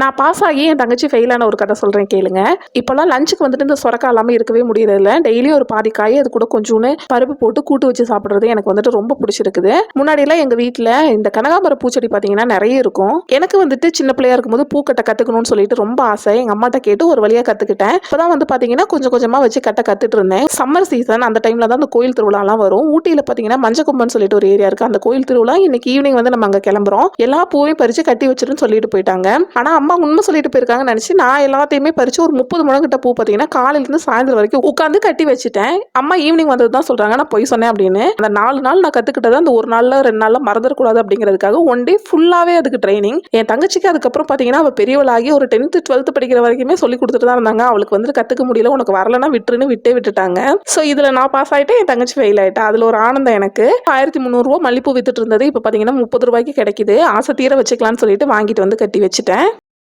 நான் பாஸ் ஆகி என் தங்கச்சி ஃபெயில் ஆன ஒரு கதை சொல்கிறேன் கேளுங்க. இப்போல்லாம் லஞ்சுக்கு வந்துட்டு இந்த சொரக்கா இல்லாமல் இருக்கவே முடியறதில்ல. டெய்லியும் ஒரு பாதி காய் அது கூட கொஞ்சோன்னு பருப்பு போட்டு கூட்டு வச்சு சாப்பிட்றது எனக்கு வந்துட்டு ரொம்ப பிடிச்சிருக்குது. முன்னாடியெல்லாம் எங்கள் வீட்டில் இந்த கனகாம்பர பூச்செடி பார்த்தீங்கன்னா நிறைய இருக்கும். எனக்கு வந்துட்டு சின்ன பிள்ளையா இருக்கும்போது பூக்கட்டை கற்றுக்கணும்னு சொல்லிட்டு ரொம்ப ஆசை. எங்கள் அம்மாட்ட கேட்டு ஒரு வழியாக கற்றுக்கிட்டேன். இப்போ தான் வந்து பார்த்தீங்கன்னா கொஞ்சம் கொஞ்சமாக வச்சு கற்றுட்டு இருந்தேன். சம்மர் சீசன் அந்த டைமில் தான் அந்த கோயில் திருவிழாலாம் வரும். ஊட்டியில் பார்த்தீங்கன்னா மஞ்சக்கும்பன்னு சொல்லிட்டு ஒரு ஏரியா இருக்குது. அந்த கோயில் திருவிழா இன்னைக்கு ஈவினிங் வந்து நம்ம அங்கே கிளம்புறோம். எல்லா பூவையும் பறித்து கட்டி வச்சிருன்னு சொல்லிட்டு போயிட்டாங்க. ஆனால் அம்மா உண்மை சொல்லிட்டு போயிருக்காங்கன்னு நினச்சி நான் எல்லாத்தையுமே பறித்து ஒரு 30 முழங்கிட்ட பூ பார்த்தீங்கன்னா காலையிலேருந்து சாயந்தரம் வரைக்கும் உட்காந்து கட்டி வச்சுட்டேன். அம்மா ஈவினிங் வந்தது தான் சொல்கிறாங்க நான் பொய் சொன்னேன் அப்படின்னு. அந்த 4 நாள் நான் கற்றுக்கிட்டது அந்த ஒரு நாளில் 2 நாளில் மறந்துடக்கூடாது அப்படிங்கிறதுக்காக ஒன் டே ஃபுல்லாகவே அதுக்கு ட்ரைனிங். என் தங்கச்சிக்கு அதுக்கப்புறம் பார்த்தீங்கன்னா அவள் பெரியவளாகி ஒரு 10th 12th படிக்கிற வரைக்குமே சொல்லி கொடுத்துட்டு தான் இருந்தாங்க. அவளுக்கு வந்துட்டு கற்றுக்க முடியல, உனக்கு வரலன்னா விட்டுருன்னு விட்டுட்டாங்க. ஸோ இதில் நான் பாஸ் ஆகிட்டேன், என் தங்கச்சி ஃபெயில் ஆகிட்டா. அதில் ஒரு ஆனந்தம் எனக்கு. 1300 ரூபா மல்லிப்பூ வித்துட்டு இருந்தது இப்போ பார்த்தீங்கன்னா 30 ரூபாய்க்கு கிடைக்குது. ஆசை தீர வச்சுக்கலான்னு சொல்லிட்டு வாங்கிட்டு வந்து கட்டி வச்சுட்டேன்.